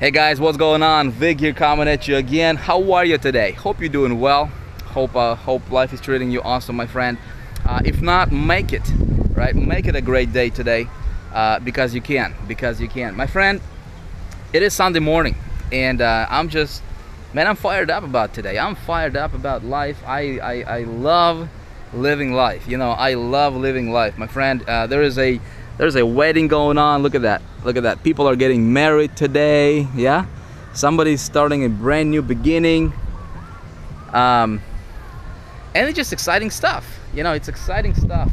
Hey guys, what's going on? Vick here coming at you again. How are you today? Hope you're doing well. Hope life is treating you awesome, my friend. If not, make it, right? Make it a great day today because you can, My friend, it is Sunday morning and I'm fired up about today. I'm fired up about life. I love living life. You know, I love living life. My friend, there's a wedding going on. Look at that. Look at that. People are getting married today. Yeah, somebody's starting a brand new beginning. And it's just exciting stuff. You know, it's exciting stuff.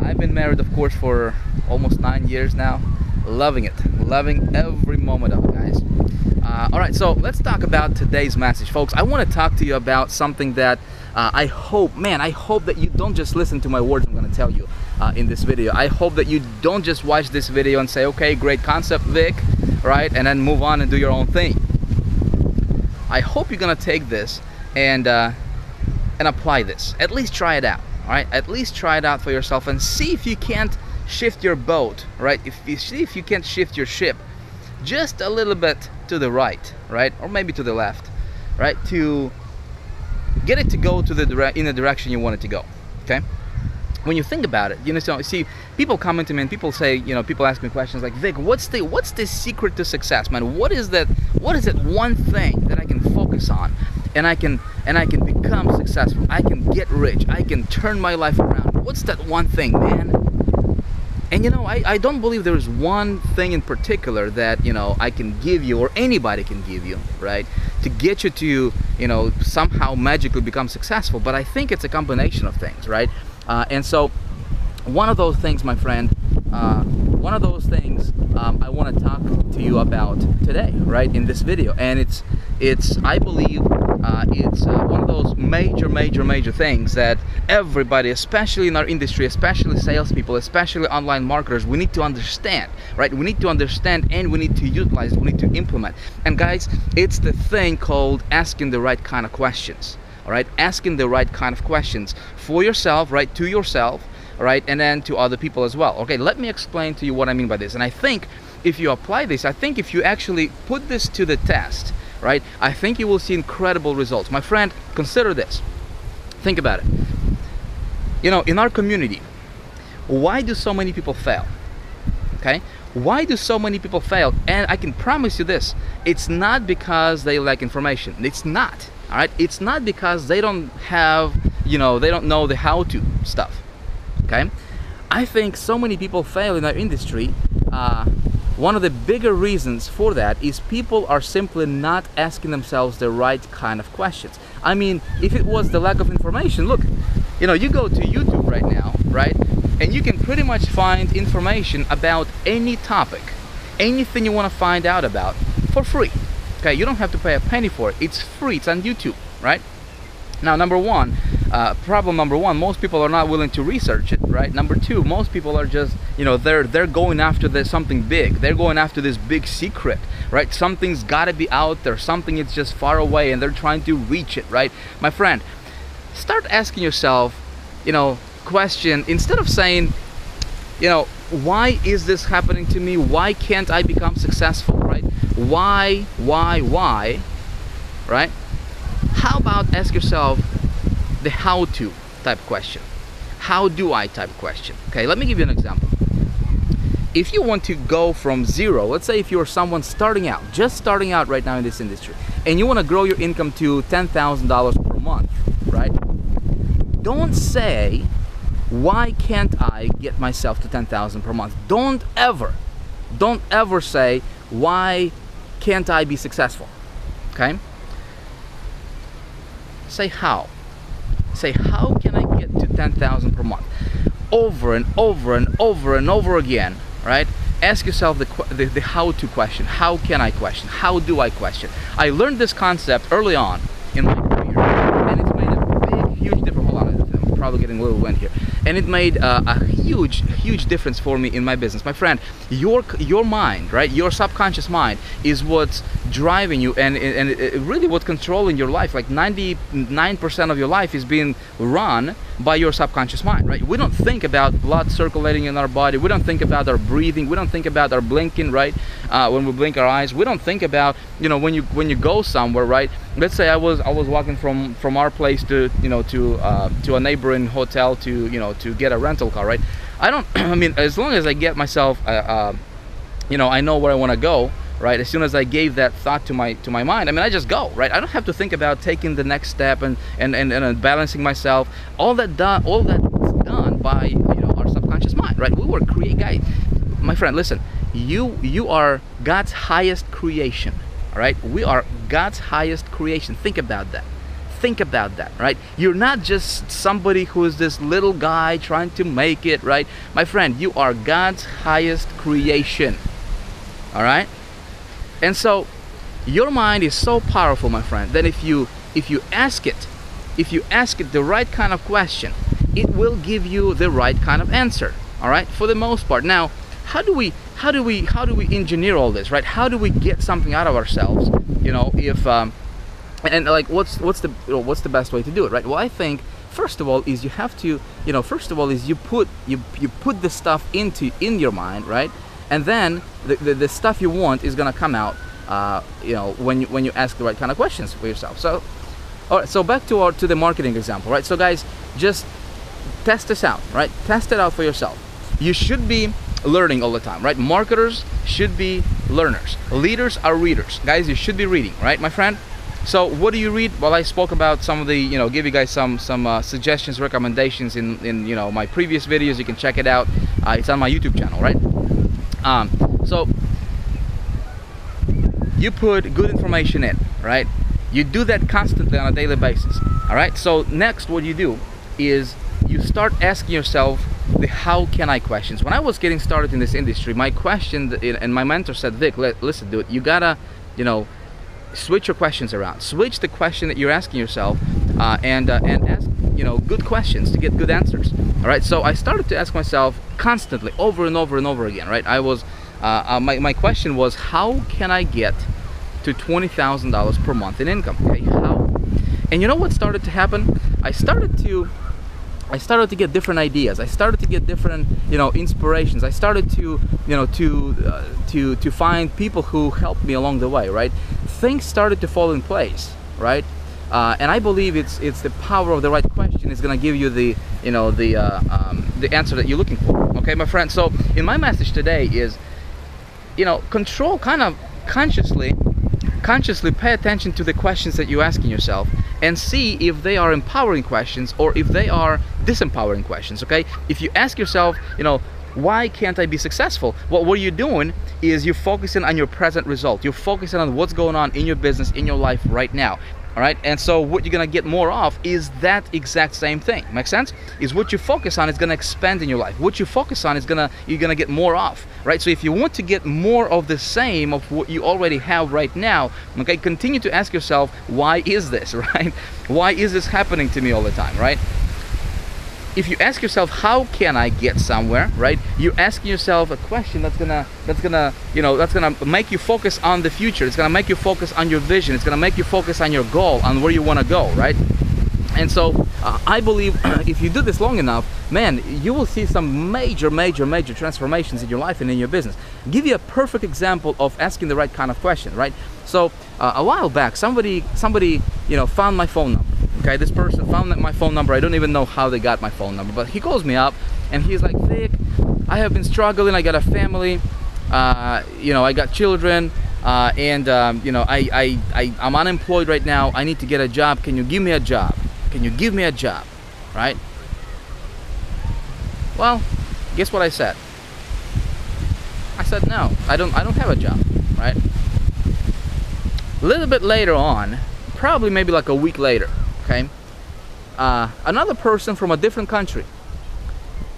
I've been married, of course, for almost 9 years now. Loving it. Loving every moment of it, guys. All right, so let's talk about today's message, folks. I want to talk to you about something that I hope that you don't just listen to my words I'm going to tell you in this video. I hope that you don't just watch this video and say, okay, great concept, Vick, right, and then move on and do your own thing. I hope you're going to take this and apply this. At least try it out, all right? At least try it out for yourself and see if you can't shift your boat, right? See if you can't shift your ship just a little bit to the right, right, or maybe to the left, right, to get it to go to in the direction you want it to go. Okay, when you think about it, you know, so see, people come to me and people say, you know, people ask me questions like, Vick, what's the secret to success, man? What is that one thing that I can focus on and I can become successful? I can get rich, I can turn my life around. What's that one thing, man? And you know, I don't believe there's one thing in particular that, you know, I can give you or anybody can give you, right, to get you to, you know, somehow magically become successful. But I think it's a combination of things, right? And so one of those things, my friend, I want to talk to you about today, right, in this video. And I believe it's one of those major things that everybody, especially in our industry, especially salespeople, especially online marketers, we need to understand, right? We need to understand and we need to utilize, we need to implement. And guys, it's the thing called asking the right kind of questions, all right? Asking the right kind of questions for yourself, right, to yourself, right, and then to other people as well. Okay, let me explain to you what I mean by this. And I think if you apply this, I think if you actually put this to the test, right, I think you will see incredible results. My friend, consider this. Think about it. You know, in our community, why do so many people fail? Okay, why do so many people fail? And I can promise you this, it's not because they lack information. It's not, all right? It's not because they don't have, you know, they don't know the how-to stuff. Okay, I think so many people fail in our industry. One of the bigger reasons for that is people are simply not asking themselves the right kind of questions. I mean, if it was the lack of information, look, you know, you go to YouTube right now, right, and you can pretty much find information about any topic, anything you want to find out about for free. Okay, you don't have to pay a penny for it. It's free. It's on YouTube, right? Now, problem number one, most people are not willing to research it, right? Number two, most people are just, you know, they're going after something big. They're going after this big secret, right? Something's got to be out there. Something is just far away, and they're trying to reach it, right? My friend, start asking yourself, you know, question, instead of saying, you know, why is this happening to me? Why can't I become successful, right? Why, right? How about ask yourself the how-to type question? How do I type question? Okay, let me give you an example. If you want to go from zero, let's say if you're someone starting out, just starting out right now in this industry, and you want to grow your income to $10,000 per month, right? Don't say, why can't I get myself to $10,000 per month? Don't ever say, why can't I be successful? Okay? Say how. Say, how can I get to 10,000 per month? Over and over again, right? Ask yourself the how-to question. How can I question? How do I question? I learned this concept early on in my career, and it's made a huge difference. Hold on, I'm probably getting a little wind here. And it made a huge difference for me in my business. My friend, your mind, right? Your subconscious mind is what's driving you and really what's controlling your life. Like 99% of your life is being run by your subconscious mind, right? We don't think about blood circulating in our body. We don't think about our breathing. We don't think about our blinking, right? When we blink our eyes, we don't think about, you know, when you go somewhere, right? Let's say I was walking from our place to, you know, to a neighboring hotel to, you know, to get a rental car, right? I mean, as long as I get myself, you know, I know where I want to go, right? As soon as I gave that thought to my mind, I mean, I just go, right? I don't have to think about taking the next step and balancing myself. All that's done by, you know, our subconscious mind, right? We were guys, my friend, listen, you are God's highest creation, all right? We are God's highest creation. Think about that. Think about that, right? You're not just somebody who is this little guy trying to make it, right? My friend, you are God's highest creation, all right? And so your mind is so powerful, my friend, that if you ask it the right kind of question, it will give you the right kind of answer, all right, for the most part. Now, how do we engineer all this, right? How do we get something out of ourselves, you know, if and like what's the best way to do it, right? Well, I think first of all is you have to, you know, first of all is you put the stuff in your mind, right? And then the stuff you want is gonna come out, you know, when you ask the right kind of questions for yourself. So, all right. So back to the marketing example, right? So guys, just test this out, right? Test it out for yourself. You should be learning all the time, right? Marketers should be learners. Leaders are readers, guys. You should be reading, right, my friend? So what do you read? Well, I spoke about some of the, you know, give you guys some suggestions, recommendations in you know, my previous videos. You can check it out. It's on my YouTube channel, right? So you put good information in, right? You do that constantly on a daily basis, all right? So next, what you do is you start asking yourself the how can I questions. When I was getting started in this industry, my question, and my mentor said, Vic, listen, dude, you gotta, you know, switch your questions around. Switch the question that you're asking yourself, and ask, you know, good questions to get good answers. All right. So I started to ask myself constantly, over and over and over again. Right. I was, my question was, how can I get to $20,000 per month in income? Okay. How? And you know what started to happen? I started to get different ideas. I started to get different, you know, inspirations. I started to, you know, to find people who helped me along the way, right? Things started to fall in place, right? And I believe it's the power of the right question is going to give you the, you know, the answer that you're looking for. Okay, my friend. So in my message today is, you know, control, kind of consciously pay attention to the questions that you're asking yourself and see if they are empowering questions or if they are disempowering questions. Okay, if you ask yourself, you know, why can't I be successful? Well, what you're doing is you're focusing on your present result. You're focusing on what's going on in your business, in your life right now. All right, and so what you're gonna get more of is that exact same thing. Make sense? Is what you focus on is gonna expand in your life. What you focus on is you're gonna get more of, right? So if you want to get more of the same of what you already have right now, okay, continue to ask yourself, why is this, right? Why is this happening to me all the time, right? If you ask yourself, how can I get somewhere, right? You're asking yourself a question that's gonna make you focus on the future. It's gonna make you focus on your vision. It's gonna make you focus on your goal, on where you wanna go, right? And so I believe if you do this long enough, man, you will see some major transformations in your life and in your business. I'll give you a perfect example of asking the right kind of question, right? So a while back, somebody, you know, found my phone number. Okay, this person found my phone number. I don't even know how they got my phone number, but he calls me up and he's like, Vic, I have been struggling. I got a family, you know, I got children, and you know, I'm unemployed right now. I need to get a job. Can you give me a job? Can you give me a job? Right? Well, guess what I said? I said no. I don't have a job. Right? A little bit later on, probably maybe like a week later. Okay, another person from a different country,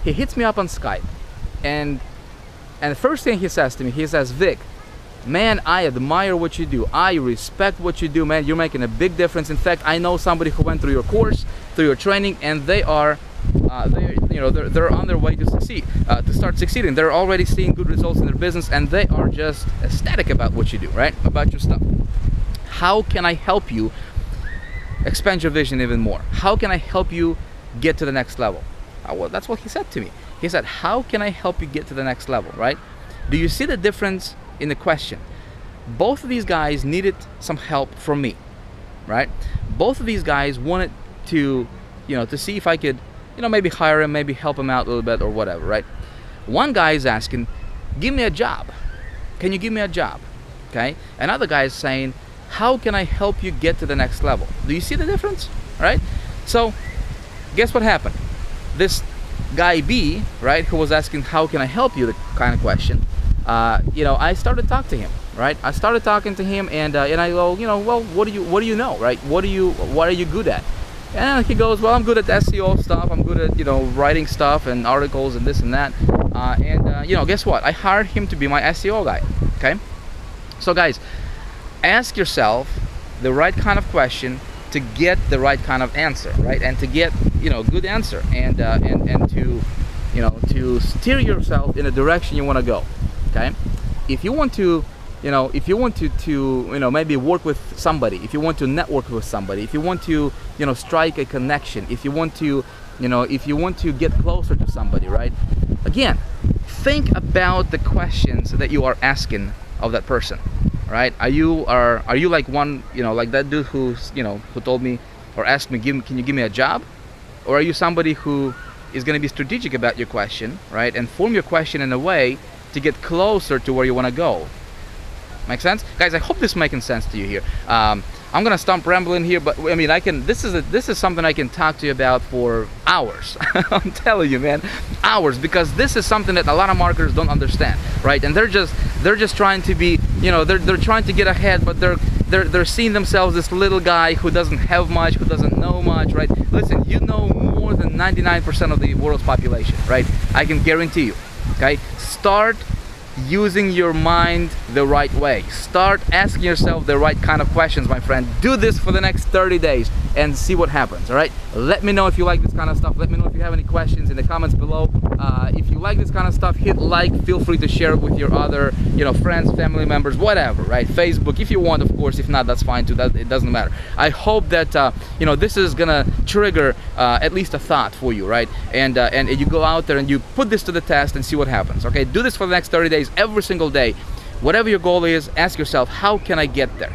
he hits me up on Skype, and the first thing he says to me, he says, Vic, man, I admire what you do. I respect what you do, man. You're making a big difference. In fact, I know somebody who went through your course, through your training, and they're on their way to succeed, to start succeeding. They're already seeing good results in their business, and they are just ecstatic about what you do, right? About your stuff. How can I help you expand your vision even more? How can I help you get to the next level? Well, that's what he said to me. He said, how can I help you get to the next level, right? Do you see the difference in the question? Both of these guys needed some help from me, right? Both of these guys wanted to, to see if I could, maybe hire him, maybe help him out a little bit or whatever, right? One guy is asking, give me a job. Can you give me a job? Okay. Another guy is saying, how can I help you get to the next level? Do you see the difference, right? So guess what happened? This guy B, right, who was asking, how can I help you, the kind of question, I started talking to him, right? I started talking to him, and I go, well, what do you know, right? What are you good at? And he goes, well, I'm good at SEO stuff. I'm good at, writing stuff and articles and this and that. Guess what? I hired him to be my SEO guy, okay? So guys, ask yourself the right kind of question to get the right kind of answer, right? And to get, good answer, and to, to steer yourself in the direction you want to go, okay? If you want to, maybe work with somebody, if you want to network with somebody, if you want to, strike a connection, if you want to, get closer to somebody, right? Again, think about the questions that you are asking of that person, right? Are you like one, like that dude who told me or asked me, can you give me a job? Or are you somebody who is going to be strategic about your question, right? And form your question in a way to get closer to where you want to go. Make sense? Guys, I hope this is making sense to you here. I'm gonna stop rambling here, but I mean, this is something I can talk to you about for hours. I'm telling you, man, hours, because this is something that a lot of marketers don't understand, right? And they're just trying to be, they're trying to get ahead, but they're seeing themselves this little guy who doesn't have much, who doesn't know much, right? Listen, you know more than 99% of the world's population, right? I can guarantee you. Okay, start using your mind the right way. Start asking yourself the right kind of questions, my friend. Do this for the next 30 days and see what happens, all right? Let me know if you like this kind of stuff. Let me know if you have any questions in the comments below. If you like this kind of stuff, hit like. Feel free to share it with your other, friends, family members, whatever, right? Facebook, if you want, of course. If not, that's fine too. It doesn't matter. I hope that, this is gonna trigger at least a thought for you, right? And you go out there and you put this to the test and see what happens, okay? Do this for the next 30 days, every single day. Whatever your goal is, ask yourself, how can I get there?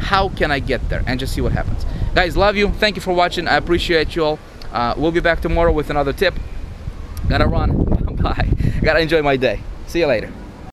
How can I get there? And just see what happens. Guys, love you. Thank you for watching. I appreciate you all. We'll be back tomorrow with another tip. Gotta run. Bye. Gotta enjoy my day. See you later.